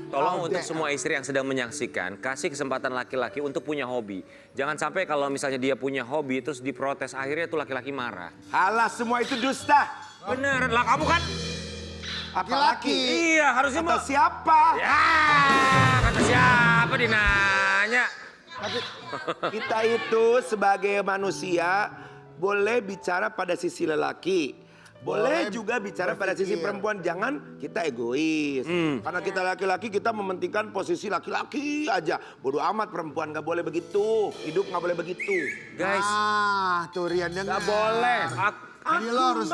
Tolong untuk semua istri yang sedang menyaksikan, kasih kesempatan laki-laki untuk punya hobi. Jangan sampai kalau misalnya dia punya hobi terus diprotes, akhirnya tuh laki-laki marah. Halah, semua itu dusta. Bener, lah kamu kan? Apalagi? Iya, harusnya Kata siapa? Ya, kata siapa dinanya? Tapi kita itu sebagai manusia boleh bicara pada sisi lelaki. Boleh juga bicara pada sisi perempuan, jangan kita egois. Karena kita laki-laki, kita mementingkan posisi laki-laki aja. Bodoh amat perempuan, gak boleh begitu. Hidup gak boleh begitu. Guys, tuh Rian Gak dengar. boleh. Jadi lo harus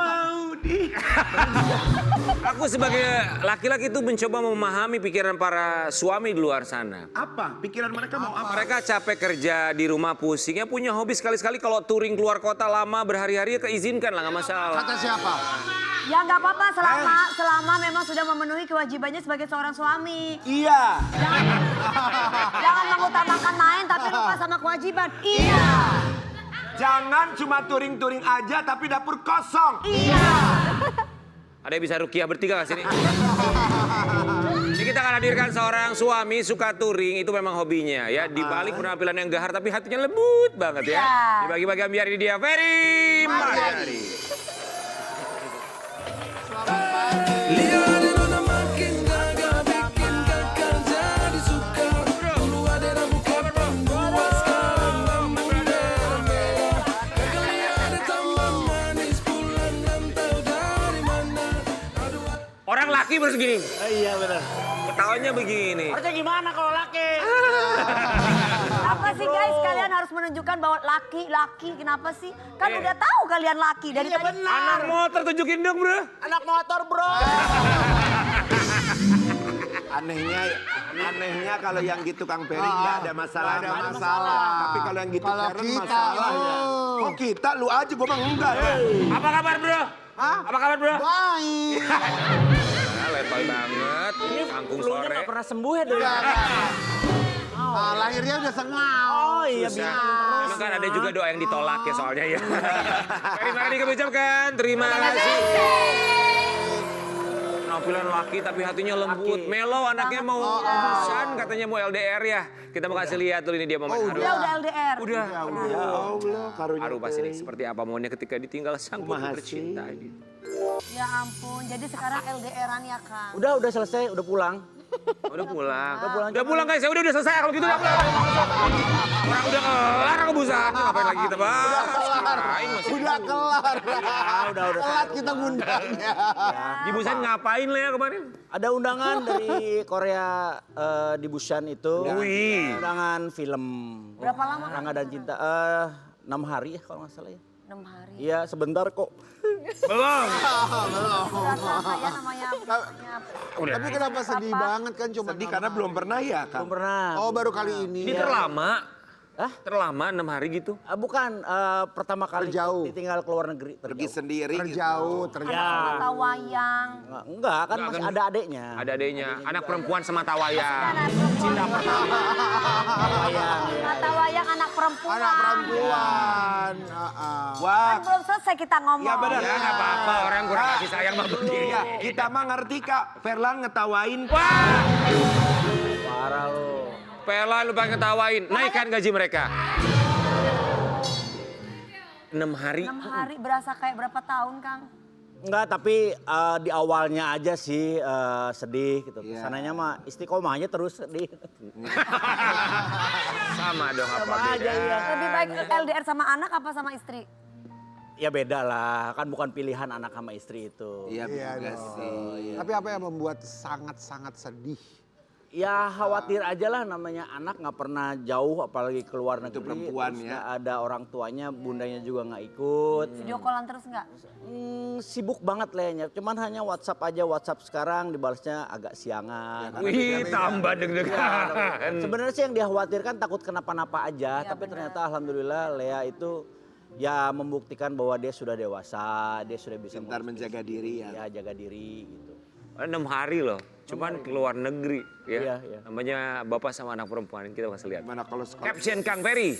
aku sebagai laki-laki itu mencoba memahami pikiran para suami di luar sana. Apa? Pikiran mereka mau apa? Mereka capek kerja di rumah pusingnya, punya hobi sekali-sekali kalau touring keluar kota lama berhari-hari ya keizinkan lah, nggak masalah. kata siapa? Ya nggak apa-apa selama memang sudah memenuhi kewajibannya sebagai seorang suami. Iya. Jangan mengutamakan main tapi lupa sama kewajiban. Iya. Jangan cuma touring-touring aja tapi dapur kosong. Iya. Ada yang bisa rukiah bertiga nggak sini? Ini kita akan hadirkan seorang suami suka touring, itu memang hobinya ya. Di balik penampilan yang gahar tapi hatinya lembut banget ya. Iya. Dibagi-bagi biar ini dia Ferry Maryani. Orang laki harus gini. Iya benar. Ketawanya begini. Harusnya gimana kalau laki? Apa sih guys, kalian harus menunjukkan bahwa laki-laki kenapa sih? Kan udah tahu kalian laki dari Iya tadi. benar. Anak motor tunjukin dong bro. Anak motor bro. Anehnya kalau yang gitu Kang Ferry nggak ada masalah. Nggak ada masalah. Tapi kalau yang gitu Kalau Karen kita, masalah ya. oh. Oh kita, lu aja gue mah enggak. Apa kabar bro? Hah? Apa kabar bro? Baik. Nah, level banget. Kangkung Flu-nya sore. nggak pernah sembuh ya dulu. Lahirnya udah sengau. Oh iya Susah. biar. Emang kan ada juga doa yang ditolak ya soalnya ya. Ferry Maryani kami ucapkan terima kasih. Penampilan laki tapi hatinya lembut. Melo anaknya mau busan katanya mau LDR ya. Kita mau kasih lihat dulu ini dia momen haru. Dia udah LDR. Udah. Ya Allah, karunia. Haru pasti nih seperti apa maunya ketika ditinggal sang putri Kumaha tercinta sih? ini. Ya ampun, jadi sekarang LDR-an ya Kang. Udah selesai, udah pulang. Udah pulang. Udah pulang. Guys, ya udah selesai kalau gitu udah pulang. Orang udah kelar aku busan. Ngapain lagi kita bahas? Ngapain masih? Udah kelar. Udah. Telat kita ngundangnya. Di Busan ngapain lah ya kemarin? Ada undangan dari Korea di Busan itu. Wih. Undangan film. Berapa lama? Rangga dan Cinta. 6 hari ya kalau nggak salah ya. 6 hari. Iya sebentar kok. Belum. Rasa ya namanya. Tapi kenapa sedih banget kan cuma Sedih karena belum pernah ya Kang. Belum pernah. Oh baru kali ini. Ini terlama. Hah? Terlama 6 hari gitu. Bukan pertama kali Terjauh. ditinggal ke luar negeri. Pergi sendiri gitu. Terjauh, terjauh. Mata wayang. Enggak kan Enggak, masih kan. ada adeknya. Ada adanya, anak perempuan semata wayang. Cinta Wayang. Mata wayang anak perempuan. Anak perempuan. Wah, Kan belum selesai kita ngomong. ya benar. Ya nggak apa-apa, orang kurang kasih sayang mah begini. Iya, kita mah ngerti Kak. Verlan ngetawain. Wah, Parah lo. Pela lu pengen ketawain, naikkan gaji mereka. 6 hari. 6 hari berasa kayak berapa tahun Kang? Enggak, tapi di awalnya aja sih sedih gitu. Iya. Kesananya mah istiqomah aja terus sedih. Sama dong apa Sama aja beda. ya. Lebih baik LDR sama anak apa sama istri? Ya beda lah, kan bukan pilihan anak sama istri itu. Iya Iya juga dong. sih. Tapi apa yang membuat sangat-sangat sedih? Ya khawatir aja lah namanya anak nggak pernah jauh apalagi keluar negeri. perempuan terus ya. nggak ada orang tuanya, bundanya juga nggak ikut. Video callan terus nggak? Sibuk banget lehnya, cuman hanya WhatsApp aja. WhatsApp sekarang dibalasnya agak siangan. Wih, tambah deg-degan. Sebenarnya sih yang dikhawatirkan takut kenapa-napa aja, tapi ternyata alhamdulillah Lea itu ya membuktikan bahwa dia sudah dewasa, dia sudah bisa Pintar mengurus menjaga diri ya. ya, jaga diri gitu. 6 hari loh, cuman keluar negeri ya. Iya, iya. Namanya bapak sama anak perempuan, kita masih lihat. Gimana kalau sekolah? Caption Kang Ferry.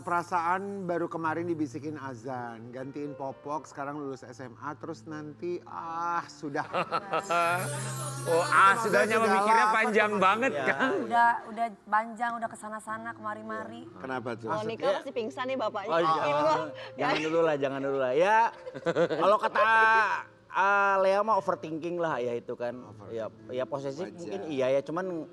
Perasaan baru kemarin dibisikin azan, gantiin popok, sekarang lulus SMA, terus nanti sudah. Sudahnya Sudah memikirnya lah, panjang apa banget Ya. kan. Udah panjang, udah kesana-sana, kemari-mari. Kenapa tuh? Mau nikah pasti pingsan nih bapaknya. Oh, jangan dulu lah. Ya, kalau kata Lea mah overthinking lah ya itu kan. Ya posesif Wajar. mungkin iya ya, cuman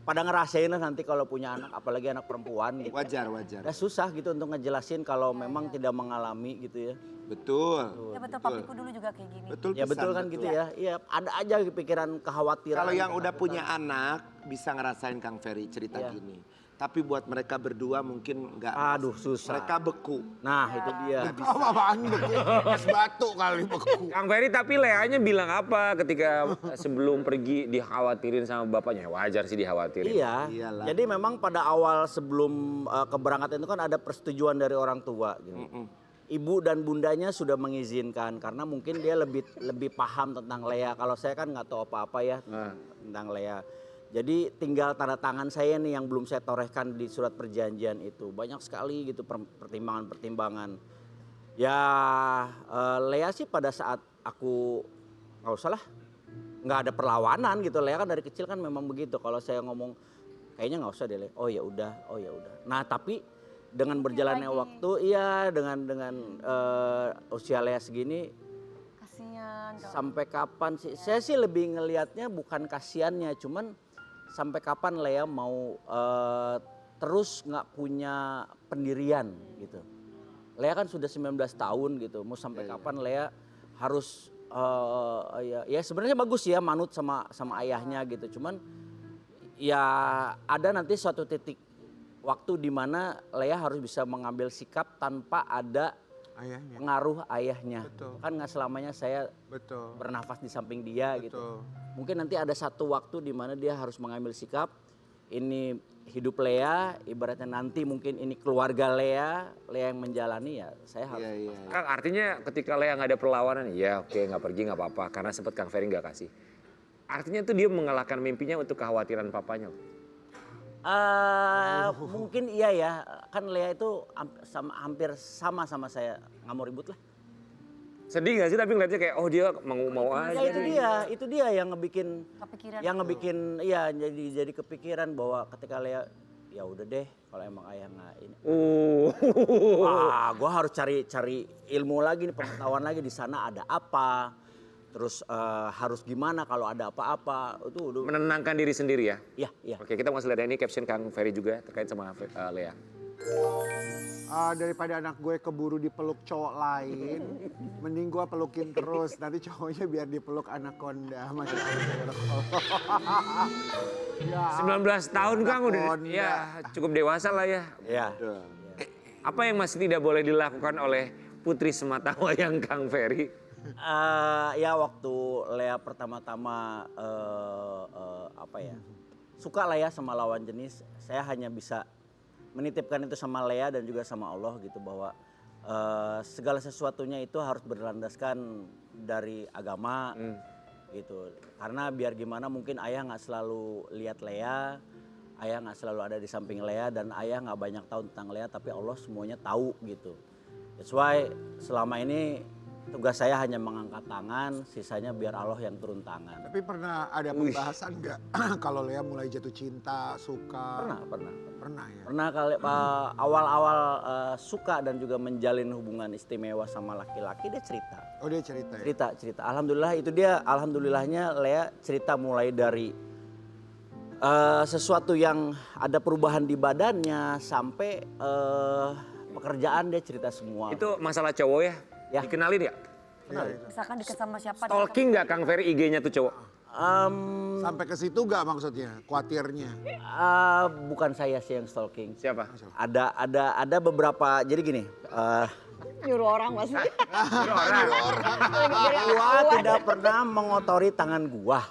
pada ngerasain lah nanti kalau punya anak, apalagi anak perempuan gitu. Wajar. Ya susah gitu untuk ngejelasin kalau memang tidak mengalami gitu ya. Betul. Ya betul, papiku dulu juga kayak gini. Betul Ya pisan, betul kan gitu ya. Iya, ada aja pikiran kekhawatiran. Kalau yang udah punya anak bisa ngerasain Kang Ferry cerita Iya. gini. Tapi buat mereka berdua mungkin nggak. Aduh, susah. Mereka beku. Nah, itu dia. Apaan beku? Es batu kali beku. Kang Ferry tapi Leanya bilang apa ketika sebelum pergi dikhawatirin sama bapaknya? Wajar sih dikhawatirin. Iya. Iyalah. Jadi memang pada awal sebelum keberangkatan itu kan ada persetujuan dari orang tua gitu. Ibu dan bundanya sudah mengizinkan karena mungkin dia lebih paham tentang Lea. Kalau saya kan nggak tahu apa-apa ya tentang Lea. Jadi tinggal tanda tangan saya nih yang belum saya torehkan di surat perjanjian itu. Banyak sekali gitu pertimbangan-pertimbangan. Ya Lea sih pada saat aku nggak usah lah, nggak ada perlawanan gitu. Lea kan dari kecil kan memang begitu. Kalau saya ngomong kayaknya nggak usah deh Lea. Oh ya udah. Nah tapi dengan berjalannya waktu, iya dengan usia Lea segini, Kasian. sampai kapan sih? Saya sih lebih ngelihatnya bukan kasihannya, cuman sampai kapan Lea mau terus nggak punya pendirian gitu. Lea kan sudah 19 tahun gitu, mau sampai kapan Lea harus ya sebenarnya bagus ya manut sama ayahnya gitu, cuman ya ada nanti suatu titik waktu di mana Lea harus bisa mengambil sikap tanpa ada Ayahnya. pengaruh ayahnya. Betul. Kan nggak selamanya saya Betul. bernafas di samping dia gitu. Betul. Mungkin nanti ada satu waktu di mana dia harus mengambil sikap. Ini hidup Lea, ibaratnya nanti mungkin ini keluarga Lea yang menjalani ya saya harus. Iya. Kang artinya ketika Lea nggak ada perlawanan, ya oke nggak pergi nggak apa-apa karena sempat Kang Ferry nggak kasih. Artinya itu dia mengalahkan mimpinya untuk kekhawatiran papanya. Mungkin iya ya, kan Lea itu hampir sama saya, nggak mau ribut lah. Sedih gak sih tapi ngeliatnya kayak oh dia mau aja. Ya itu dia yang ngebikin, Kepikiran. iya jadi kepikiran bahwa ketika Lea ya udah deh kalau emang ayah nggak ini. Gue harus cari ilmu lagi nih, pengetahuan lagi di sana ada apa. Terus harus gimana kalau ada apa-apa itu udah. Menenangkan diri sendiri ya. Iya. Oke kita mau lihat ini caption Kang Ferry juga terkait sama Lea. Daripada anak gue keburu dipeluk cowok lain, mending gue pelukin terus. Nanti cowoknya biar dipeluk anaconda. Masih ya, 19 tahun Kang udah Anaconda. ya cukup dewasa lah ya. Iya. Apa yang masih tidak boleh dilakukan oleh putri sematawayang Kang Ferry? Ya waktu Lea pertama-tama suka lah ya sama lawan jenis, saya hanya bisa menitipkan itu sama Lea dan juga sama Allah gitu bahwa segala sesuatunya itu harus berlandaskan dari agama gitu. Karena biar gimana mungkin ayah nggak selalu lihat Lea, ayah nggak selalu ada di samping Lea dan ayah nggak banyak tahu tentang Lea tapi Allah semuanya tahu gitu. That's why selama ini tugas saya hanya mengangkat tangan, sisanya biar Allah yang turun tangan. Tapi pernah ada pembahasan nggak kalau Lea mulai jatuh cinta, suka? Pernah ya. Ya. Pernah kali awal-awal suka dan juga menjalin hubungan istimewa sama laki-laki dia cerita. Oh dia cerita ya? Cerita. Alhamdulillah itu dia, alhamdulillahnya Lea cerita mulai dari sesuatu yang ada perubahan di badannya sampai pekerjaan dia cerita semua. Itu masalah cowok ya? Ya. Dikenalin ya? Misalkan deket sama siapa. Stalking nggak Kang Ferry IG-nya tuh cowok? Sampai ke situ gak maksudnya, khawatirnya? Bukan saya sih yang stalking. Siapa? Ada beberapa, jadi gini. Nyuruh orang maksudnya. Gua tidak pernah mengotori tangan gua.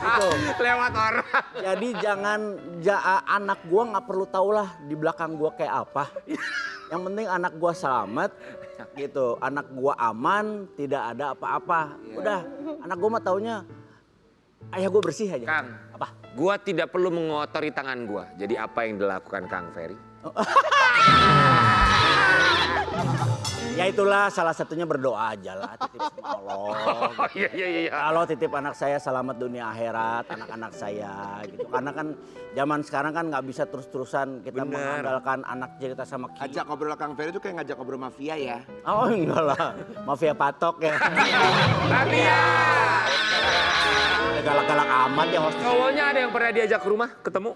Itu. Lewat orang. Jadi anak gua nggak perlu tahu lah di belakang gua kayak apa. Yang penting anak gua selamat gitu. Anak gua aman, tidak ada apa-apa. Udah, anak gua mah taunya ayah gua bersih aja. Kang. Apa? Gua tidak perlu mengotori tangan gua. Jadi apa yang dilakukan Kang Ferry? Ya itulah salah satunya berdoa aja lah, titip sama Allah. Oh iya. Kalau titip anak saya selamat dunia akhirat, anak-anak saya gitu. Karena kan zaman sekarang kan nggak bisa terus-terusan kita Bener. mengandalkan anak cerita sama kita. Ajak ngobrol Kang Ferry itu kayak ngajak ngobrol mafia ya. Oh enggak lah, mafia patok ya. Tapi ya. Galak-galak amat ya hostnya. Cowoknya ada yang pernah diajak ke rumah ketemu?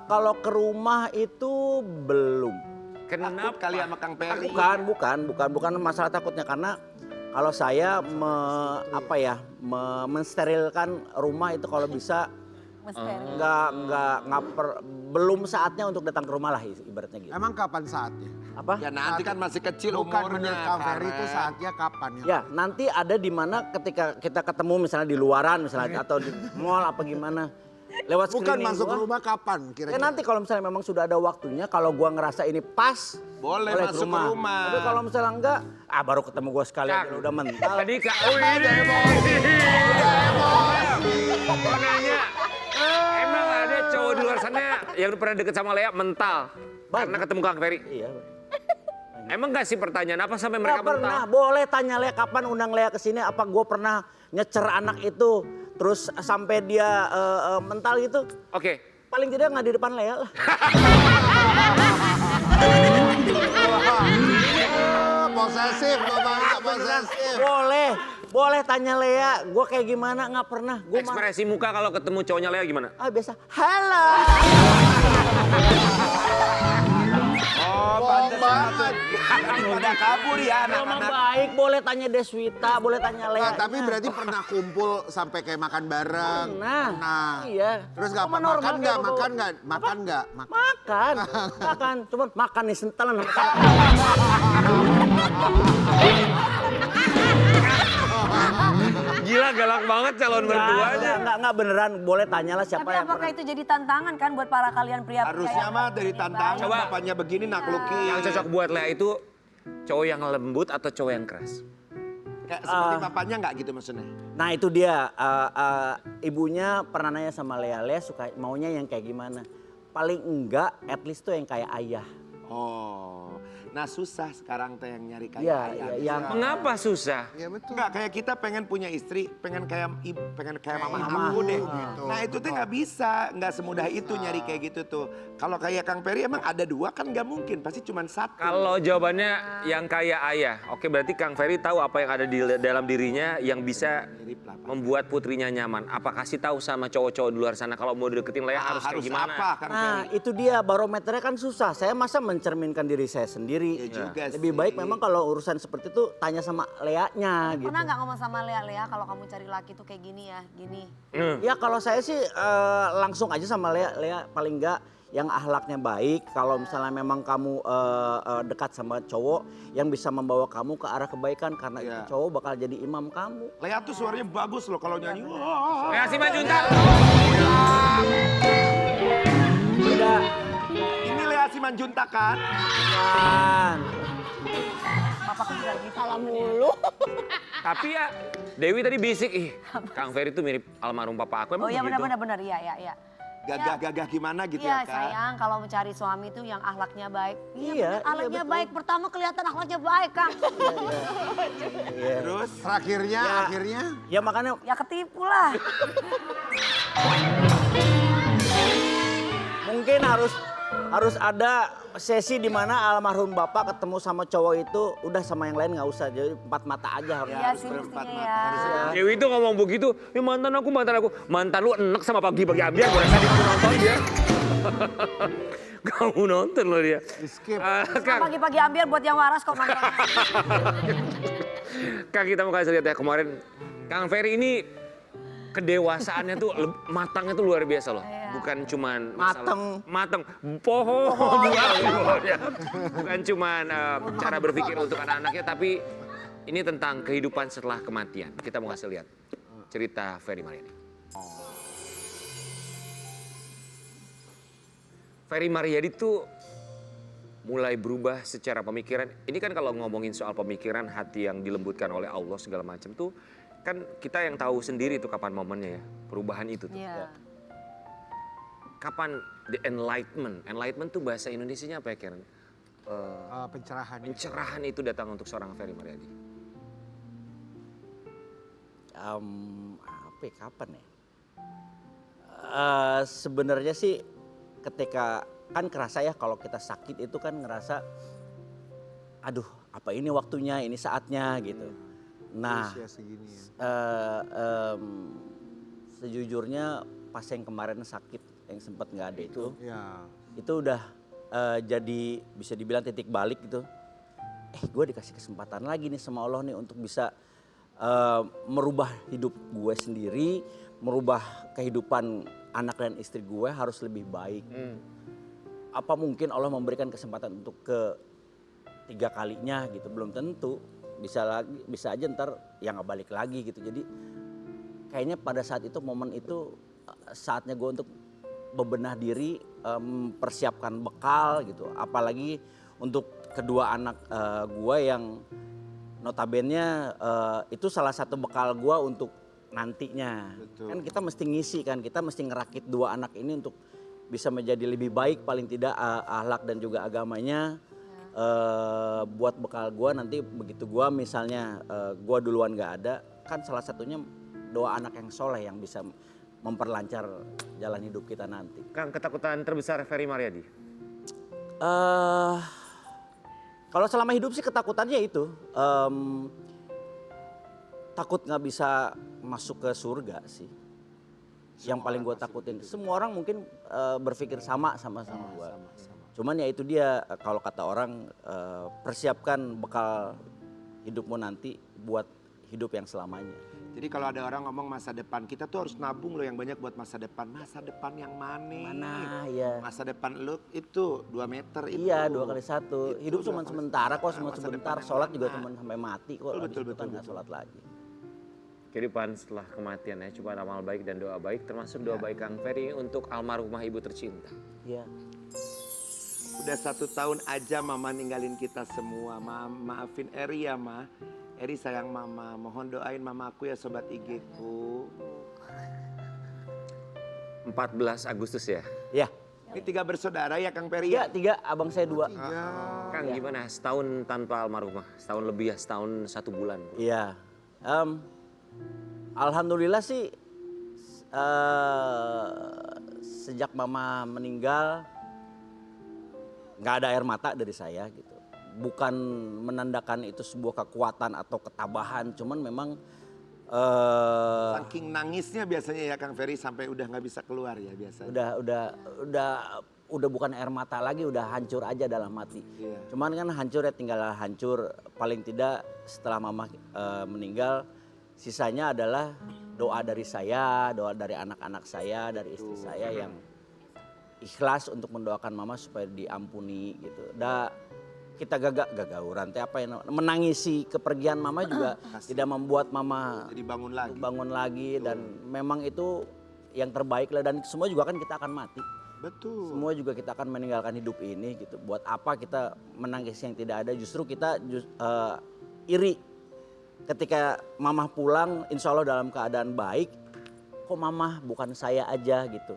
Kalau ke rumah itu belum. Takut kali sama Kang Ferry. Bukan masalah takutnya karena kalau saya mensterilkan rumah itu kalau bisa Misteri. belum saatnya untuk datang ke rumah lah ibaratnya gitu. Emang kapan saatnya? Apa? Ya nanti kan masih kecil Bukan umurnya. menurut Kang Ferry itu Karen. saatnya kapan ya? Ya nanti ada di mana ketika kita ketemu misalnya di luaran misalnya atau di mall apa gimana. Lewat Bukan screening masuk ke gua. rumah kapan Ya kira-kira? nanti kalau misalnya memang sudah ada waktunya, kalau gua ngerasa ini pas, Boleh masuk ke rumah. Tapi kalau misalnya enggak, baru ketemu gua sekali aja udah mental. Tadi Kak, ini emosi. Mau nanya, emang ada cowok di luar sana yang pernah deket sama Lea mental? Karena ketemu Kang Ferry. Iya. Emang gak sih pertanyaan apa sampai mereka Nggak pernah, mental? boleh tanya Lea kapan undang Lea ke sini, apa gua pernah nyecer anak itu, terus sampai dia mental gitu. Oke, Paling tidak nggak di depan Lea lah. Posesif, bapaknya posesif. Boleh tanya Lea, gue kayak gimana nggak pernah. Gue ekspresi muka kalau ketemu cowoknya Lea gimana? biasa. Halo. Oh, Bohong banget. pada kabur ya Sama anak-anak. baik, boleh tanya Deswita, boleh tanya Lea. Nah, tapi berarti pernah kumpul sampai kayak makan bareng. Pernah. Iya. Terus nggak Sama normal makan kayak nggak? bawa- Makan nggak? Makan nggak? Makan. Cuman makan nih sentalan. Gila galak banget calon mertuanya. Enggak beneran. Boleh tanyalah siapa Tapi yang apakah itu jadi tantangan kan buat para kalian pria-pria? Harusnya yang mah dari tantangan Coba. bapaknya begini nakluki. Yang cocok buat Lea itu cowok yang lembut atau cowok yang keras? Kayak seperti bapaknya nggak gitu maksudnya? Nah itu dia, ibunya pernah nanya sama Lea, Lea suka maunya yang kayak gimana? Paling enggak, at least tuh yang kayak ayah. Oh, nah susah sekarang teh yang nyari kayak Iya, ayah. iya, yang Mengapa susah? Iya betul. Enggak, kayak kita pengen punya istri, pengen kayak mama mama, aku deh. gitu. Nah itu tuh nggak bisa, nggak semudah itu nyari kayak gitu tuh. Kalau kayak Kang Ferry emang ada dua kan nggak mungkin, pasti cuma satu. Kalau jawabannya yang kayak ayah, oke berarti Kang Ferry tahu apa yang ada di dalam dirinya yang bisa Mirip lah, Pak. membuat putrinya nyaman. Apa kasih tahu sama cowok-cowok di luar sana kalau mau deketin Lea harus kayak gimana? apa Kang Nah Ferry? itu dia, barometernya kan susah. Saya masa mencerminkan diri saya sendiri. Ya juga Lebih sih. baik memang kalau urusan seperti itu tanya sama Leanya gitu. Pernah nggak ngomong sama Lea, kalau kamu cari laki tuh kayak gini ya, gini. Ya kalau saya sih langsung aja sama Lea paling enggak yang akhlaknya baik. Kalau misalnya memang kamu dekat sama cowok yang bisa membawa kamu ke arah kebaikan karena Iya. itu cowok bakal jadi imam kamu. Lea tuh suaranya bagus loh kalau nyanyi. Wah. Lea Simanjuntak. Udah Ini Lea Simanjuntak kan? kan. Bapakku juga gitu. Salah mulu. Tapi ya Dewi tadi bisik, Kang Ferry tuh mirip almarhum papa aku. Oh Emang iya begitu? benar, iya. Gagah-gagah gimana gitu Iya ya Kak? sayang, kalau mencari suami tuh yang akhlaknya baik. Iya, bener, akhlaknya betul. baik. Pertama kelihatan akhlaknya baik, Kang. Iya. Terus? Terakhirnya, Ya. akhirnya. Ya makanya Ya ketipu lah. mungkin harus ada sesi di mana almarhum bapak ketemu sama cowok itu udah sama yang lain nggak usah, jadi empat mata aja harus. Iya sih mestinya ya. Dewi itu ngomong begitu, ya mantan aku. Mantan lu enek sama pagi-pagi ambiar, gue tadi aku nonton dia. Kamu nonton loh dia. Skip. Kang, Pagi-pagi ambil buat yang waras kok mantan. Kang kita mau kasih lihat ya kemarin. Kang Ferry ini kedewasaannya tuh matangnya tuh luar biasa loh. Iya. Bukan cuman mateng. Bukan cuman cara berpikir untuk anak-anaknya, tapi ini tentang kehidupan setelah kematian. Kita mau kasih lihat cerita Ferry Mariadi. Ferry Mariadi tuh mulai berubah secara pemikiran. Ini kan kalau ngomongin soal pemikiran, hati yang dilembutkan oleh Allah segala macam tuh kan kita yang tahu sendiri tuh kapan momennya ya, perubahan itu tuh. Iya. kapan the enlightenment? Enlightenment tuh bahasa Indonesianya apa ya, Karen? Pencerahan. Pencerahan itu datang untuk seorang Ferry Mariadi. Apa ya, kapan ya? Sebenarnya sih ketika kan kerasa ya kalau kita sakit itu kan ngerasa aduh apa ini waktunya, ini saatnya gitu. Nah, Usia segini ya. sejujurnya pas yang kemarin sakit yang sempat nggak ada Ya. itu udah jadi bisa dibilang titik balik gitu. Gue dikasih kesempatan lagi nih sama Allah nih untuk bisa merubah hidup gue sendiri, merubah kehidupan anak dan istri gue harus lebih baik. Apa mungkin Allah memberikan kesempatan untuk ketiga kalinya gitu? Belum tentu. Bisa aja ntar yang nggak balik lagi gitu. Jadi kayaknya pada saat itu momen itu saatnya gue untuk bebenah diri, mempersiapkan bekal gitu. Apalagi untuk kedua anak gue yang notabene itu salah satu bekal gue untuk nantinya. Betul. Kan kita mesti ngisi kan, kita mesti ngerakit dua anak ini untuk bisa menjadi lebih baik paling tidak akhlak dan juga agamanya. Buat bekal gue nanti begitu gue misalnya gue duluan gak ada, kan salah satunya doa anak yang soleh yang bisa memperlancar jalan hidup kita nanti. Kang, ketakutan terbesar Ferry Mariadi? Kalau selama hidup sih ketakutannya itu takut nggak bisa masuk ke surga sih. Yang paling gue takutin. Semua orang mungkin berpikir sama gue. Cuman ya itu dia kalau kata orang persiapkan bekal hidupmu nanti buat hidup yang selamanya. Jadi kalau ada orang ngomong masa depan, kita tuh harus nabung loh yang banyak buat masa depan. Masa depan yang mana? Mana ya? Masa depan lu itu 2 meter itu. Iya 2x1. Hidup Itu cuma 2x1. sementara kok, cuma Masa sebentar. depan yang Sholat juga mana? cuma sampai mati kok. Betul, Habis itu betul, kan nggak betul. sholat lagi. Kehidupan setelah kematian ya, cuma amal baik dan doa baik, termasuk doa baik Kang Ferry untuk almarhumah ibu tercinta. Iya. Udah 1 tahun aja mama ninggalin kita semua. Maafin Eri ya ma. Eri sayang mama. Mohon doain mamaku ya sobat IG ku. 14 Agustus ya. Ya. Ini 3 bersaudara ya Kang Peri Iya ya? 3, abang saya 2. Kang gimana setahun tanpa almarhumah? Setahun lebih ya, setahun 1 bulan. Iya. Alhamdulillah sih sejak mama meninggal nggak ada air mata dari saya gitu. Bukan menandakan itu sebuah kekuatan atau ketabahan, cuman memang Saking nangisnya biasanya ya Kang Ferry sampai udah nggak bisa keluar ya biasanya. udah bukan air mata lagi, udah hancur aja dalam hati. Iya. Cuman kan hancur ya tinggal hancur. Paling tidak setelah mama meninggal, sisanya adalah doa dari saya, doa dari anak-anak saya, dari istri saya yang ikhlas untuk mendoakan mama supaya diampuni gitu. Kita gagauran teh apa yang menangisi kepergian mama juga tidak membuat mama Jadi bangun lagi. dan memang itu yang terbaik lah, dan semua juga kan kita akan mati. Betul. Semua juga kita akan meninggalkan hidup ini gitu. Buat apa kita menangis yang tidak ada? Justru kita iri ketika mama pulang insya Allah dalam keadaan baik. Kok mama bukan saya aja gitu.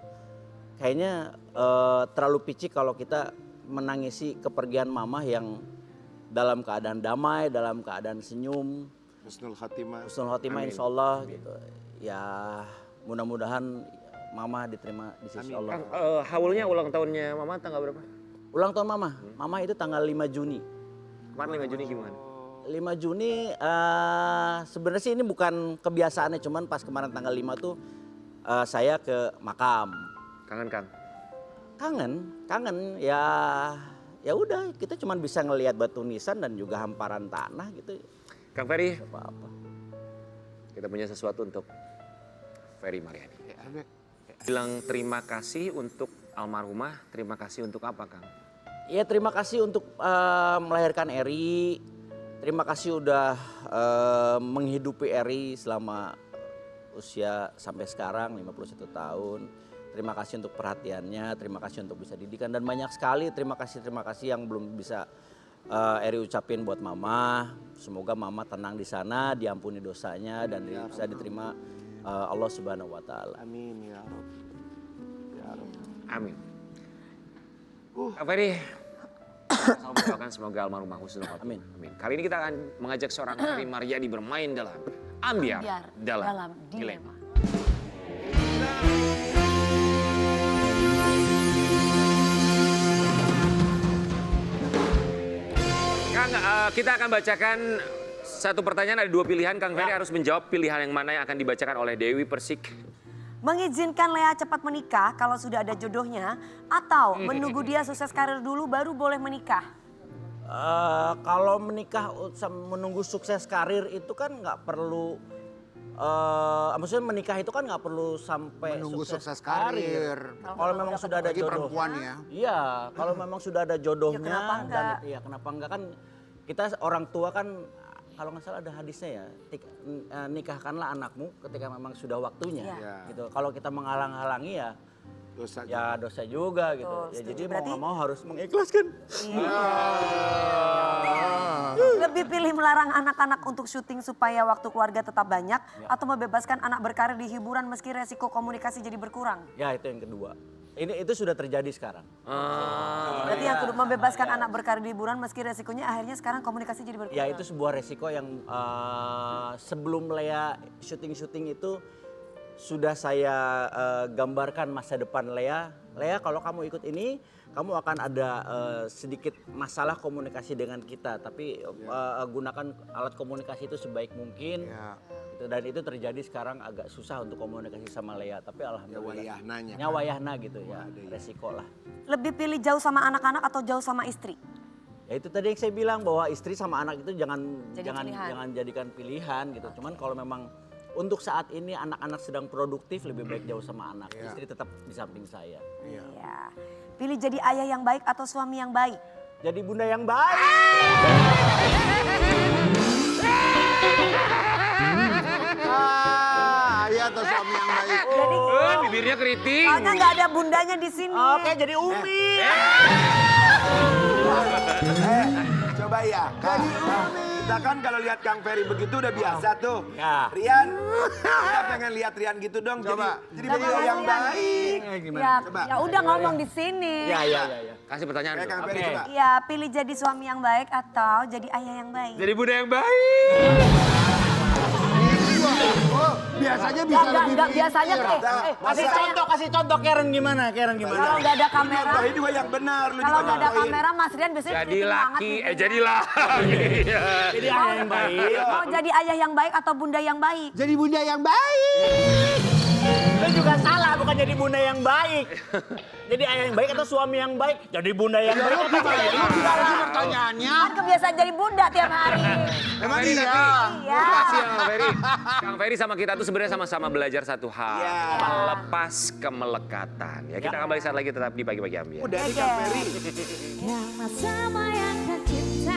Kayaknya terlalu picik kalau kita menangisi kepergian mama yang dalam keadaan damai, dalam keadaan senyum. Husnul Khotimah. Husnul khotimah Amin. insya Allah gitu. Ya mudah-mudahan mama diterima di sisi Allah. Kang, haulnya ulang tahunnya mama tanggal berapa? Ulang tahun mama, mama itu tanggal 5 Juni. Kemarin 5 Juni gimana? 5 Juni sebenarnya sih ini bukan kebiasaannya, cuman pas kemarin tanggal 5 tuh saya ke makam. Kangen Kang? Kangen ya udah kita cuman bisa ngelihat batu nisan dan juga hamparan tanah gitu. Kang Ferry, Apa-apa. kita punya sesuatu untuk Ferry Mariadi. Ada. Bilang terima kasih untuk almarhumah, terima kasih untuk apa Kang? Ya terima kasih untuk melahirkan Eri. Terima kasih udah menghidupi Eri selama usia sampai sekarang 51 tahun. Terima kasih untuk perhatiannya, terima kasih untuk bisa didikan, dan banyak sekali terima kasih yang belum bisa Eri ucapin buat mama. Semoga mama tenang di sana, diampuni dosanya dan bisa diterima Allah Subhanahu wa taala. Amin ya Rabb. Ya Rabb. Amin. Kak Ferry, sama mendoakan semoga almarhumah husnul khotimah. Amin. Amin. Kali ini kita akan mengajak seorang Ferry Maryadi bermain dalam Ambiar dalam Dilema. Kang, kita akan bacakan satu pertanyaan, ada 2 pilihan. Kang Ferry harus menjawab pilihan yang mana yang akan dibacakan oleh Dewi Persik. Mengizinkan Lea cepat menikah kalau sudah ada jodohnya atau menunggu dia sukses karir dulu baru boleh menikah? Kalau menikah menunggu sukses karir itu kan nggak perlu, maksudnya menikah itu kan nggak perlu sampai Menunggu sukses karir. Kalau memang sudah ada Bagi jodoh. perempuan ya. Iya, kalau memang sudah ada jodohnya kenapa enggak? dan kenapa enggak, kan kita orang tua kan kalau nggak salah ada hadisnya ya, nikahkanlah anakmu ketika memang sudah waktunya. Iya. Gitu. Kalau kita menghalang-halangi ya Dosa. ya dosa juga gitu. Betul, Ya, setuju. jadi mau Berarti- nggak mau harus mengikhlaskan. Lebih pilih melarang anak-anak untuk syuting supaya waktu keluarga tetap banyak atau membebaskan anak berkarir di hiburan meski resiko komunikasi jadi berkurang? Ya itu yang kedua. Itu sudah terjadi sekarang. Berarti yang kedua membebaskan anak berkarir di hiburan meski resikonya akhirnya sekarang komunikasi jadi berkurang. Ya itu sebuah resiko yang sebelum Lea syuting-syuting itu sudah saya gambarkan masa depan Lea. Lea kalau kamu ikut ini, kamu akan ada sedikit masalah komunikasi dengan kita. Tapi gunakan alat komunikasi itu sebaik mungkin. Ya. Gitu. Dan itu terjadi sekarang agak susah untuk komunikasi sama Lea. Tapi alhamdulillah. Wayahnanya. Nyawayahna gitu ya, resiko lah. Lebih pilih jauh sama anak-anak atau jauh sama istri? Ya itu tadi yang saya bilang bahwa istri sama anak itu Jadi pilihan. jangan jadikan pilihan gitu. Cuman kalau memang untuk saat ini anak-anak sedang produktif, lebih baik jauh sama anak. Istri tetap di samping saya. Iya. Pilih jadi ayah yang baik atau suami yang baik? Jadi bunda yang baik. Ayah atau suami yang baik. Jadi Bibirnya keriting. soalnya nggak ada bundanya di sini. Oke, jadi Umi. Coba ya. Kita kan kalau lihat Kang Ferry begitu udah biasa tuh. Ya. Rian, kita pengen lihat Rian gitu dong. Coba. Jadi beliau yang baik. Ya, Coba. ya udah ngomong di sini. Ya. Kasih pertanyaan Kayak dulu. Kang Ferry Oke. coba. Ya, pilih jadi suami yang baik atau jadi ayah yang baik. Jadi bunda yang baik. Oh, biasanya bisa lebih Enggak biasanya tuh. Kasih contoh Karen gimana? Kalau nggak ada kamera, Contohin juga yang benar. Lu kalau juga nggak ada contohin. kamera Mas Rian biasanya Jadi keriting banget laki, bibirnya. jadi laki. Jadi ayah yang baik. Mau jadi ayah yang baik atau bunda yang baik? Jadi bunda yang baik. Itu juga salah, bukan jadi bunda yang baik. Jadi ayah yang baik atau suami yang baik? Jadi bunda yang baik. Lu gimana sih pertanyaannya? Kan kebiasaan jadi bunda tiap hari. Emang iya? Iya. Makasih ya Kang Ferry. Kang Ferry sama kita tuh sebenarnya sama-sama belajar satu hal. Iya. Melepas kemelekatan. Ya kita kembali saat lagi tetap di Pagi-Pagi Ambiar. Udah nih Kang Ferry. Yang sama yang cinta